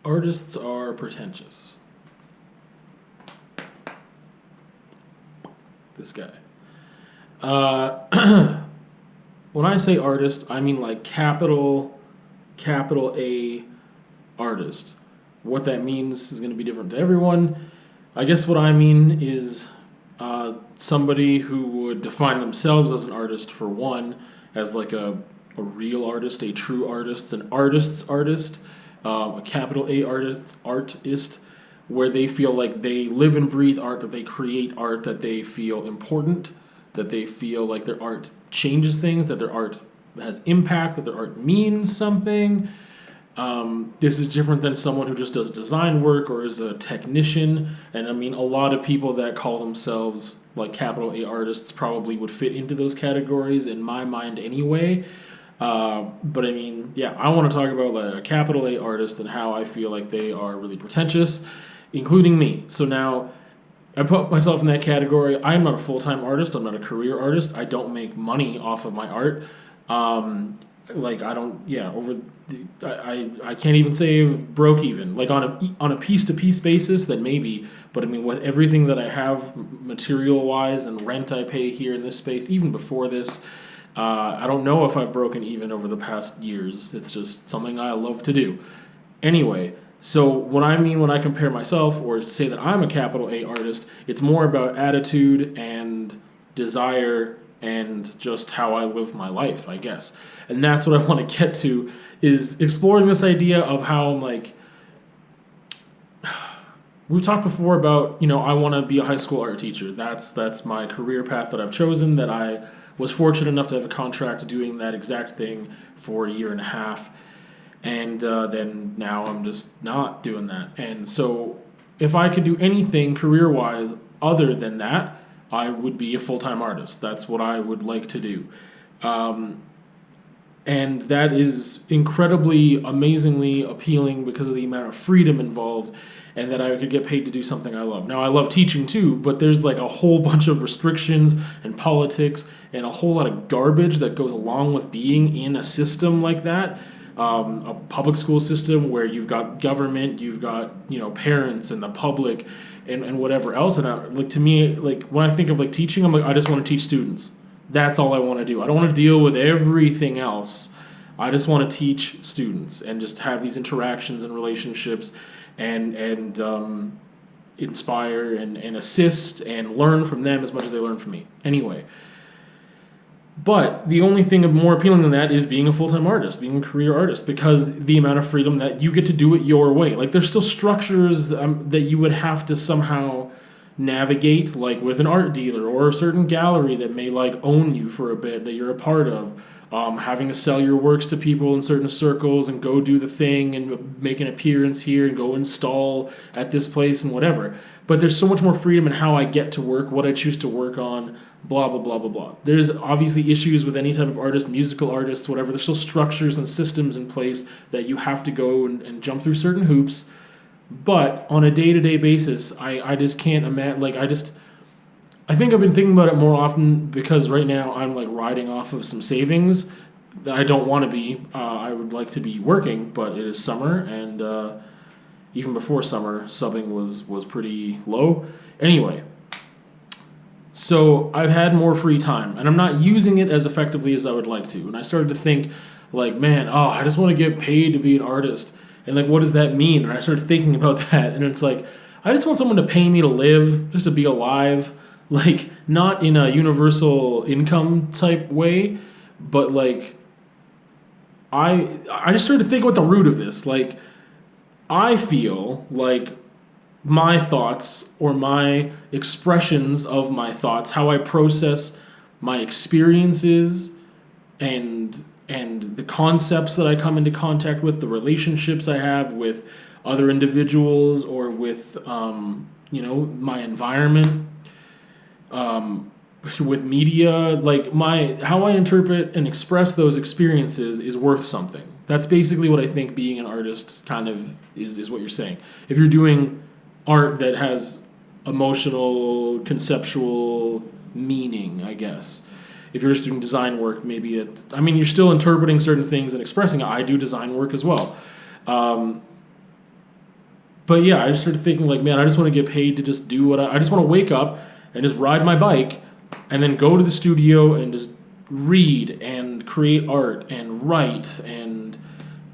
Artists are pretentious. This guy. When I say artist, I mean like capital A artist. What that means is going to be different to everyone. I guess what I mean is somebody who would define themselves as an artist, for one, as like a real artist, a true artist, an artist's artist, a capital A artist, where they feel like they live and breathe art, that they create art, that they feel important, that they feel like their art changes things, that their art has impact, that their art means something. This is different than someone who just does design work or is a technician. And I mean, a lot of people that call themselves like capital A artists probably would fit into those categories in my mind anyway. But I mean, yeah, I want to talk about like a capital A artist and how I feel like they are really pretentious, including me. So now I put myself in that category. I'm not a full-time artist. I'm not a career artist. I don't make money off of my art. Like I don't, yeah, I can't even say broke even. Like on a piece-to-piece basis, then maybe. But I mean, with everything that I have material-wise and rent I pay here in this space, even before this, I don't know if I've broken even over the past years. It's just something I love to do. Anyway, so what I mean when I compare myself or say that I'm a capital A artist, it's more about attitude and desire and just how I live my life, I guess. And that's what I want to get to, is exploring this idea of how I'm like, we've talked before about, I want to be a high school art teacher. That's my career path that I've chosen, that I was fortunate enough to have a contract doing that exact thing for a year and a half. And then now I'm just not doing that. And so if I could do anything career-wise other than that, I would be a full-time artist. That's what I would like to do. And that is incredibly, amazingly appealing because of the amount of freedom involved, and that I could get paid to do something I love. Now, I love teaching too, but there's like a whole bunch of restrictions and politics and a whole lot of garbage that goes along with being in a system like that. A public school system where you've got government, you've got parents and the public, and whatever else. And like to me, like when I think of like teaching, I'm like, I just want to teach students. That's all I want to do. I don't want to deal with everything else. I just want to teach students and just have these interactions and relationships, and inspire and assist and learn from them as much as they learn from me. Anyway. But the only thing more appealing than that is being a full-time artist, being a career artist, because the amount of freedom that you get to do it your way. Like there's still structures that you would have to somehow navigate, like with an art dealer or a certain gallery that may like own you for a bit that you're a part of. Having to sell your works to people in certain circles and go do the thing and make an appearance here and go install at this place and whatever. But there's so much more freedom in how I get to work, what I choose to work on, blah, blah, blah, blah, blah. There's obviously issues with any type of artist, musical artists, whatever. There's still structures and systems in place that you have to go and jump through certain hoops. But on a day-to-day basis, I just can't imagine, like, I think I've been thinking about it more often because right now I'm, like, riding off of some savings that I don't want to be. I would like to be working, but it is summer, and even before summer, subbing was pretty low. Anyway, so I've had more free time, and I'm not using it as effectively as I would like to. And I started to think, like, man, I just want to get paid to be an artist. And, like, what does that mean? And I started thinking about that, and it's like, I just want someone to pay me to live, just to be alive. Like, not in a universal income type way, but, like, I just started to think about the root of this. Like, I feel like my thoughts or my expressions of my thoughts, how I process my experiences and the concepts that I come into contact with, the relationships I have with other individuals or with my environment, with media, like how I interpret and express those experiences is worth something. That's basically what I think being an artist kind of is what you're saying. If you're doing art that has emotional, conceptual meaning, I guess. If you're just doing design work, maybe you're still interpreting certain things and expressing it. I do design work as well. But yeah, I just started thinking like, man, I just want to get paid to just do what I just want to wake up and just ride my bike and then go to the studio and just read and create art and write and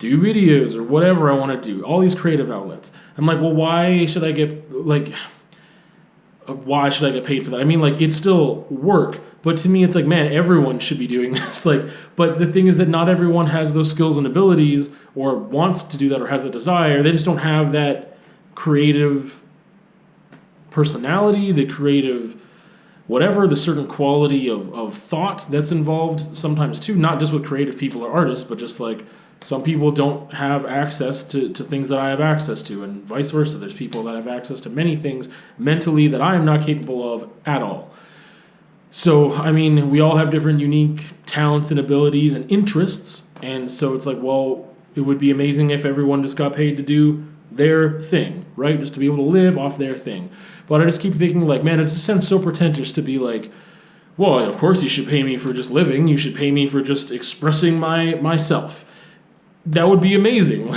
do videos or whatever I want to do. All these creative outlets. I'm like, well, why should I get paid for that? I mean, like, it's still work, but to me, it's like, man, everyone should be doing this. Like, but the thing is that not everyone has those skills and abilities, or wants to do that, or has the desire. They just don't have that creative personality, the creative whatever, the certain quality of thought that's involved sometimes too, not just with creative people or artists, but just like some people don't have access to things that I have access to, and vice versa. There's people that have access to many things mentally that I am not capable of at all. So, I mean, we all have different unique talents and abilities and interests, and so it's like, well, it would be amazing if everyone just got paid to do their thing, right? Just to be able to live off their thing. But I just keep thinking, like, man, it just sounds so pretentious to be like, well, of course you should pay me for just living. You should pay me for just expressing myself. That would be amazing.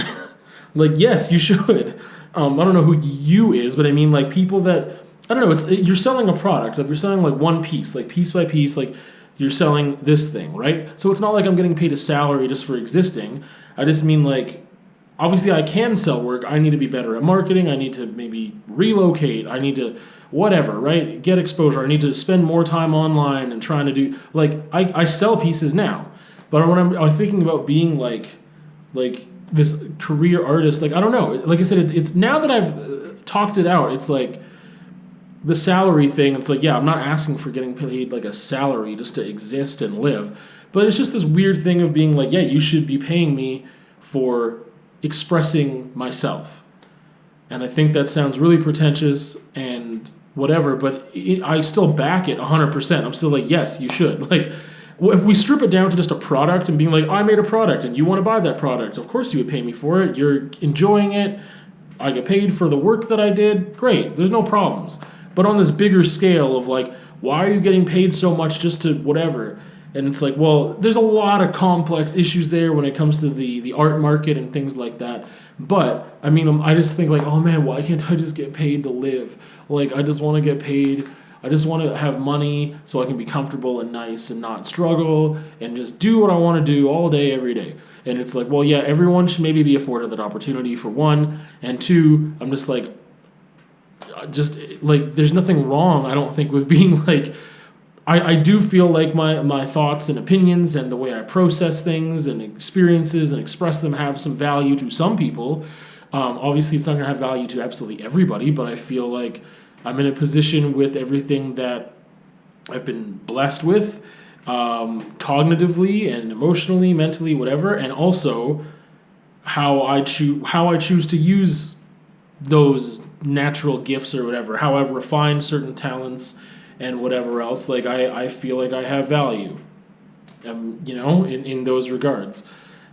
Like, yes, you should. I don't know who you is, but I mean, like, people that, I don't know, you're selling a product. If you're selling, like, one piece, like, piece by piece, like, you're selling this thing, right? So it's not like I'm getting paid a salary just for existing. I just mean, like, obviously I can sell work. I need to be better at marketing. I need to maybe relocate. I need to whatever, right? Get exposure. I need to spend more time online and trying to do, like, I sell pieces now. But when I'm thinking about being like this career artist, like, I don't know. Like I said, it's now that I've talked it out, it's like the salary thing. It's like, yeah, I'm not asking for getting paid like a salary just to exist and live. But it's just this weird thing of being like, yeah, you should be paying me for expressing myself. And I think that sounds really pretentious and whatever, but I still back it 100%. I'm still like, yes, you should. Like, if we strip it down to just a product and being like, I made a product and you want to buy that product, of course you would pay me for it. You're enjoying it. I get paid for the work that I did. Great. There's no problems. But on this bigger scale of like, why are you getting paid so much just to whatever? And it's like, well, there's a lot of complex issues there when it comes to the art market and things like that. But, I mean, I just think like, oh man, why can't I just get paid to live? Like, I just want to get paid. I just want to have money so I can be comfortable and nice and not struggle and just do what I want to do all day, every day. And it's like, well, yeah, everyone should maybe be afforded that opportunity, for one. And two, I'm just like, there's nothing wrong, I don't think, with being like, I do feel like my thoughts and opinions and the way I process things and experiences and express them have some value to some people. Obviously, it's not going to have value to absolutely everybody, but I feel like I'm in a position with everything that I've been blessed with, cognitively and emotionally, mentally, whatever, and also how I choose to use those natural gifts or whatever, how I've refined certain talents and whatever else. Like, I feel like I have value, in those regards.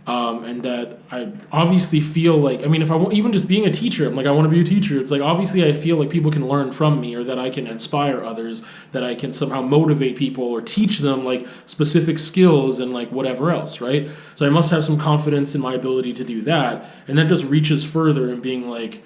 And that I obviously feel like, I mean, if I want, even just being a teacher, I'm like, I want to be a teacher. It's like, obviously I feel like people can learn from me, or that I can inspire others, that I can somehow motivate people or teach them like specific skills and like whatever else, right? So I must have some confidence in my ability to do that. And that just reaches further in being like,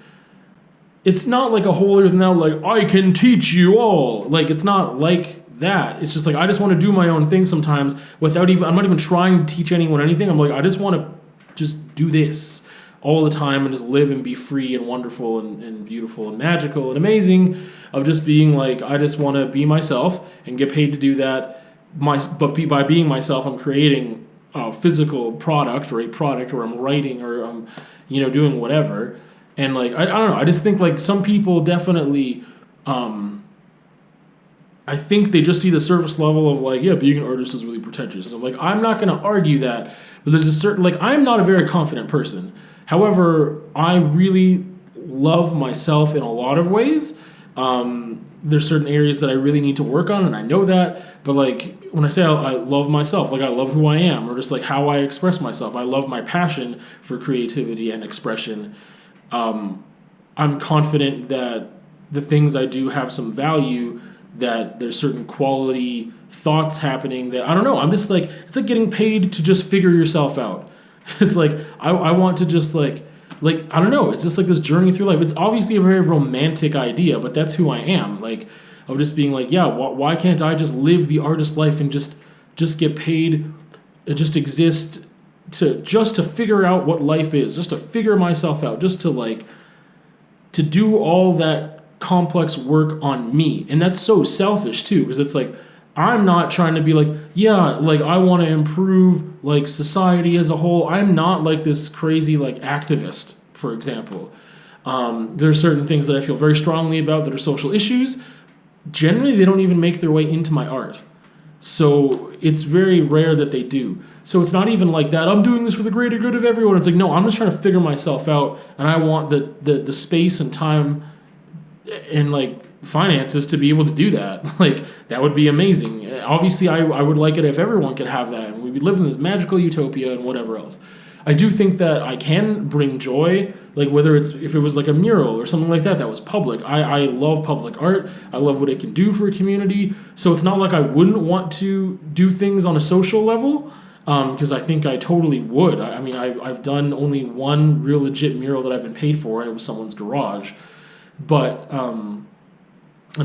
it's not like a holier than thou, like, I can teach you all. Like, it's not like that. It's just like, I just want to do my own thing sometimes without even, I'm not even trying to teach anyone anything. I'm like, I just want to just do this all the time and just live and be free and wonderful and beautiful and magical and amazing, of just being like, I just want to be myself and get paid to do that. By being myself, I'm creating a physical product, or a product, or I'm writing, or I'm, doing whatever. And like, I don't know, I just think like some people definitely, I think they just see the surface level of like, yeah, being an artist is really pretentious. And I'm like, I'm not going to argue that, but there's a certain, like, I'm not a very confident person. However, I really love myself in a lot of ways. There's certain areas that I really need to work on, and I know that. But like, when I say I love myself, like, I love who I am, or just like how I express myself. I love my passion for creativity and expression. I'm confident that the things I do have some value, that there's certain quality thoughts happening that, I don't know, I'm just like, it's like getting paid to just figure yourself out. It's like, I want to just like, like, I don't know, it's just like this journey through life. It's obviously a very romantic idea, but that's who I am. Like, of just being like, yeah, why can't I just live the artist life and just get paid, just exist to figure out what life is, just to figure myself out, just to like to do all that complex work on me. And that's so selfish too, because it's like I'm not trying to be like, yeah, like I want to improve like society as a whole. I'm not like this crazy like activist, for example. There are certain things that I feel very strongly about that are social issues. Generally, they don't even make their way into my art. So it's very rare that they do. So it's not even like that. I'm doing this for the greater good of everyone. It's like, no, I'm just trying to figure myself out, and I want the space and time and like finances to be able to do that. Like that would be amazing. Obviously, I would like it if everyone could have that, and we would live in this magical utopia and whatever else. I do think that I can bring joy, like whether it's if it was like a mural or something like that that was public. I love public art. I love what it can do for a community. So it's not like I wouldn't want to do things on a social level, because I think I totally would. I mean, I've done only one real legit mural that I've been paid for, and it was someone's garage. But I'm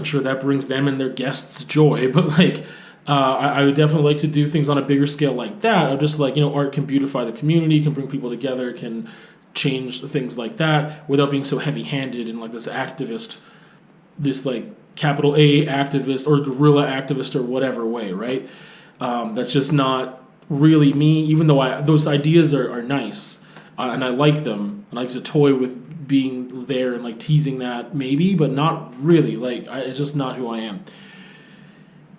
sure that brings them and their guests joy. But like, I would definitely like to do things on a bigger scale like that. Of just like, art can beautify the community, can bring people together, can change things like that without being so heavy-handed and like this activist, this like capital A activist or guerrilla activist or whatever way, right? That's just not really me. Even though those ideas are nice, and I like them, and I like to toy with being there and like teasing that maybe, but not really. Like it's just not who I am.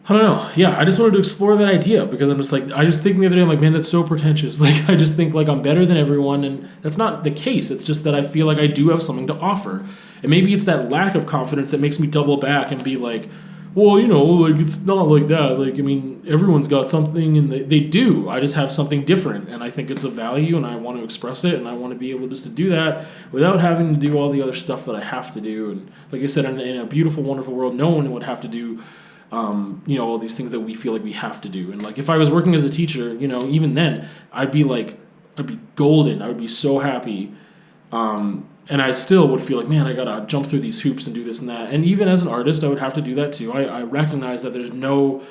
I don't know. Yeah, I just wanted to explore that idea because I'm just like, I just think the other day, I'm like, man, that's so pretentious. Like, I just think like I'm better than everyone, and that's not the case. It's just that I feel like I do have something to offer. And maybe it's that lack of confidence that makes me double back and be like, well, like it's not like that. Like, I mean, everyone's got something, and they do. I just have something different, and I think it's of value, and I want to express it, and I want to be able just to do that without having to do all the other stuff that I have to do. And like I said, in a beautiful, wonderful world, no one would have to do all these things that we feel like we have to do. And like if I was working as a teacher, even then I'd be golden. I would be so happy. And I still would feel like, man, I gotta jump through these hoops and do this and that. And even as an artist, I would have to do that too. I recognize that there's no,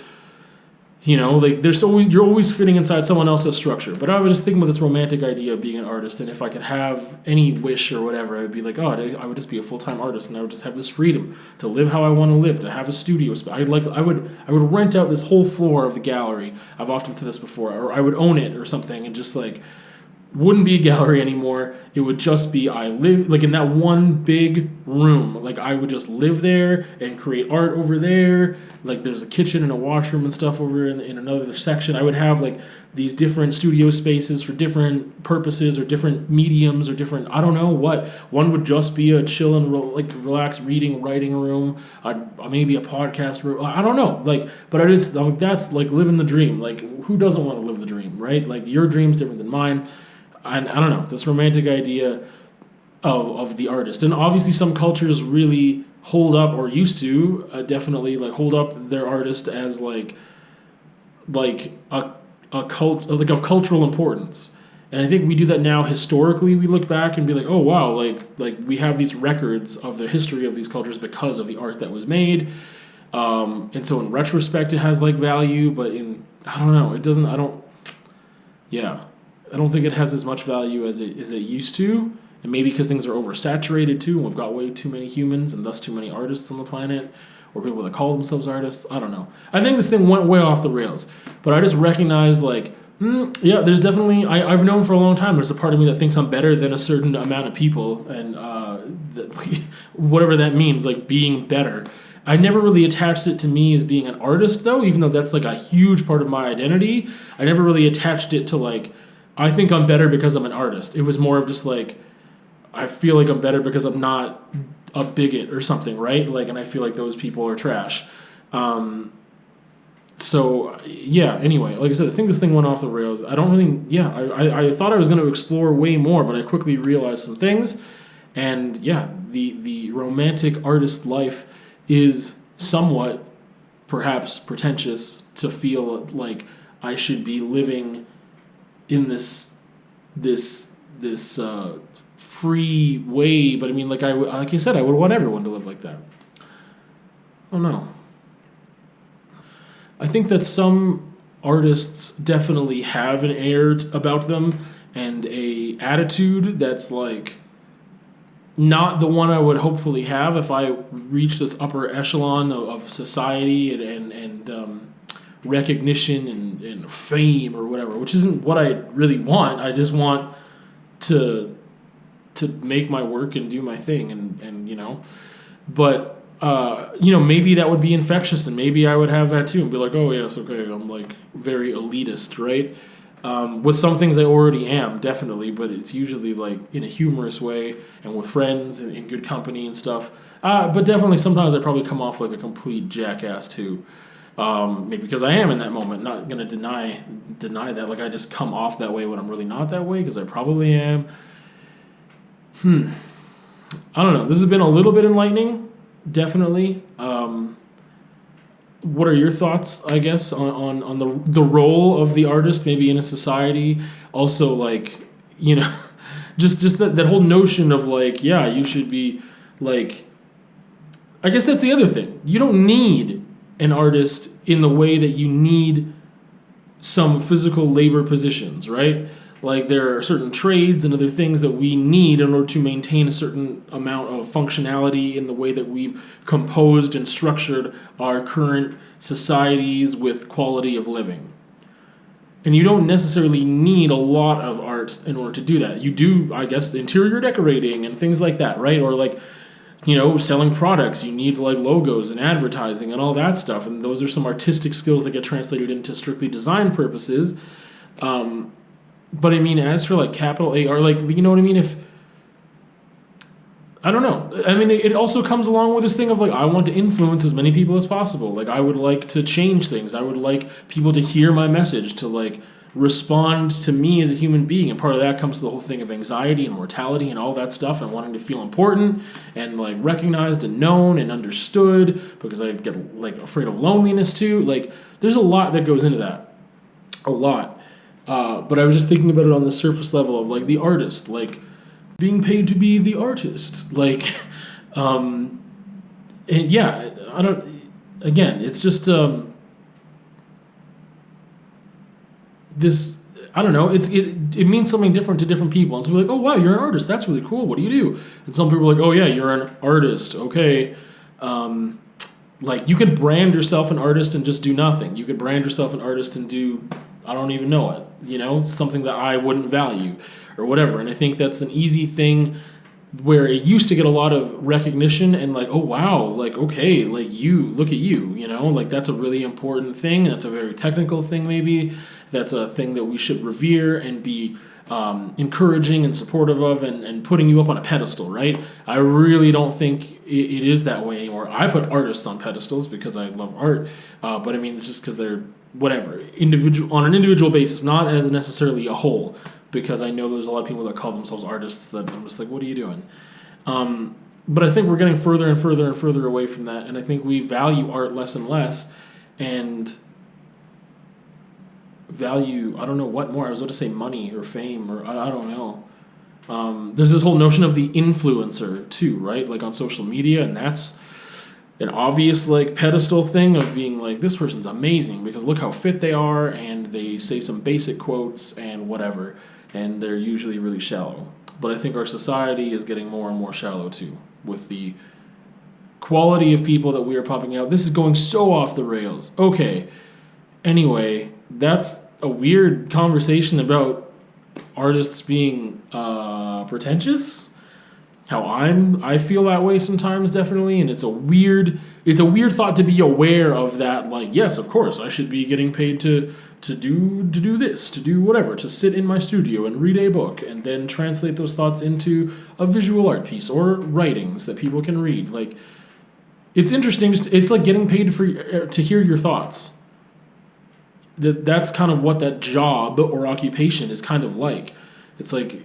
you're always fitting inside someone else's structure. But I was just thinking about this romantic idea of being an artist, and if I could have any wish or whatever, I would be like, oh, I would just be a full-time artist, and I would just have this freedom to live how I want to live, to have a studio space. I would rent out this whole floor of the gallery. I've often said this before, or I would own it or something, and just like wouldn't be a gallery anymore. It would just be I live like in that one big room. Like I would just live there and create art over there. Like there's a kitchen and a washroom and stuff over in another section. I would have like these different studio spaces for different purposes or different mediums or different, I don't know what. One would just be a chill and relax reading, writing room, maybe a podcast room. I don't know. But that's like living the dream. Like who doesn't want to live the dream, right? Like your dream's different than mine. And I don't know, this romantic idea of the artist. And obviously some cultures really hold up, or used to definitely like hold up their artist as like a cult, like of cultural importance. And I think we do that now historically. We look back and be like, oh wow, like we have these records of the history of these cultures because of the art that was made. And so in retrospect it has like value, but I don't know, it doesn't, I don't think it has as much value as it used to, and maybe because things are oversaturated too, and we've got way too many humans and thus too many artists on the planet, or people that call themselves artists. I don't know. I think this thing went way off the rails, but I just recognize there's definitely I've known for a long time there's a part of me that thinks I'm better than a certain amount of people, and whatever that means, like being better. I never really attached it to me as being an artist though, even though that's like a huge part of my identity. I never really attached it to like, I think I'm better because I'm an artist. It was more of just like, I feel like I'm better because I'm not a bigot or something, right? Like, and I feel like those people are trash. So yeah, anyway, like I said, I think this thing went off the rails. I don't really, I thought I was going to explore way more, but I quickly realized some things. And yeah, the romantic artist life is somewhat perhaps pretentious to feel like I should be living in this free way, but I mean, like you said, I would want everyone to live like that. Oh no. I think that some artists definitely have an air about them and a attitude that's like not the one I would hopefully have if I reach this upper echelon of society and recognition and fame or whatever, which isn't what I really want. I just want to make my work and do my thing and but maybe that would be infectious and maybe I would have that too and be like, oh yes, okay, I'm like very elitist, right? With some things I already am, definitely, but it's usually like in a humorous way and with friends and in good company and stuff. But definitely sometimes I probably come off like a complete jackass too. Maybe because I am in that moment, not gonna deny that. Like I just come off that way when I'm really not that way because I probably am. I don't know. This has been a little bit enlightening, definitely. What are your thoughts, I guess, on the role of the artist maybe in a society? Also, like, just that whole notion of like, yeah, you should be like, I guess that's the other thing. You don't need an artist in the way that you need some physical labor positions, right? Like there are certain trades and other things that we need in order to maintain a certain amount of functionality in the way that we've composed and structured our current societies with quality of living. And you don't necessarily need a lot of art in order to do that. You do, I guess, interior decorating and things like that, right? Or like, selling products. You need like logos and advertising and all that stuff. And those are some artistic skills that get translated into strictly design purposes. But I mean, as for like capital AR, like, you know what I mean? I don't know. I mean, it also comes along with this thing of like, I want to influence as many people as possible. Like, I would like to change things. I would like people to hear my message, to like respond to me as a human being. And part of that comes to the whole thing of anxiety and mortality and all that stuff and wanting to feel important and like recognized and known and understood because I get like afraid of loneliness too. Like, there's a lot that goes into that. A lot. But I was just thinking about it on the surface level of like the artist, like being paid to be the artist, like, and yeah, I don't. Again, it's just this. I don't know. It means something different to different people. And so we're like, oh wow, you're an artist. That's really cool. What do you do? And some people are like, oh yeah, you're an artist. Okay. Like you could brand yourself an artist and just do nothing. You could brand yourself an artist and do, I don't even know it, something that I wouldn't value or whatever. And I think that's an easy thing where it used to get a lot of recognition and like, oh wow, like, okay, like look at you, like that's a really important thing. That's a very technical thing maybe. That's a thing that we should revere and be encouraging and supportive of and putting you up on a pedestal, right? I really don't think it is that way anymore. I put artists on pedestals because I love art, but I mean, it's just because they're whatever, on an individual basis, not as necessarily a whole, because I know there's a lot of people that call themselves artists that I'm just like, what are you doing? But I think we're getting further and further and further away from that, and I think we value art less and less, and value, I don't know what more, I was about to say money or fame, or I don't know. There's this whole notion of the influencer too, right? Like on social media, and that's an obvious like pedestal thing of being like, this person's amazing because look how fit they are and they say some basic quotes and whatever, and they're usually really shallow. But I think our society is getting more and more shallow too with the quality of people that we are popping out. This is going so off the rails. Okay, anyway, that's a weird conversation about artists being pretentious. How I feel that way sometimes, definitely, and it's a weird thought to be aware of that. Like, yes, of course, I should be getting paid to do this, to do whatever, to sit in my studio and read a book, and then translate those thoughts into a visual art piece or writings that people can read. Like, it's interesting. It's like getting paid to hear your thoughts. That's kind of what that job or occupation is kind of like. It's like,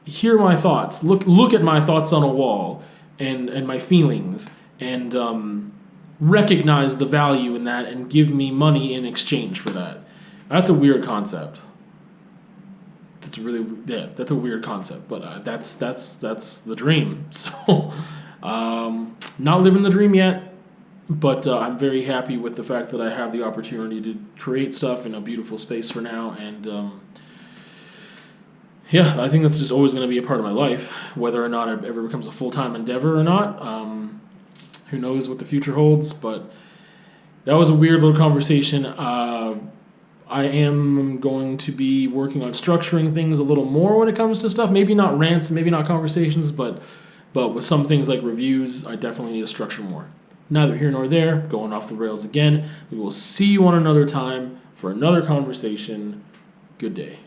hear my thoughts, look at my thoughts on a wall and my feelings, and recognize the value in that and give me money in exchange for that. That's a weird concept. that's a weird concept, but that's the dream. So, not living the dream yet, but I'm very happy with the fact that I have the opportunity to create stuff in a beautiful space for now, and yeah, I think that's just always going to be a part of my life, whether or not it ever becomes a full-time endeavor or not. Who knows what the future holds, but that was a weird little conversation. I am going to be working on structuring things a little more when it comes to stuff. Maybe not rants, maybe not conversations, but with some things like reviews, I definitely need to structure more. Neither here nor there, going off the rails again. We will see you on another time for another conversation. Good day.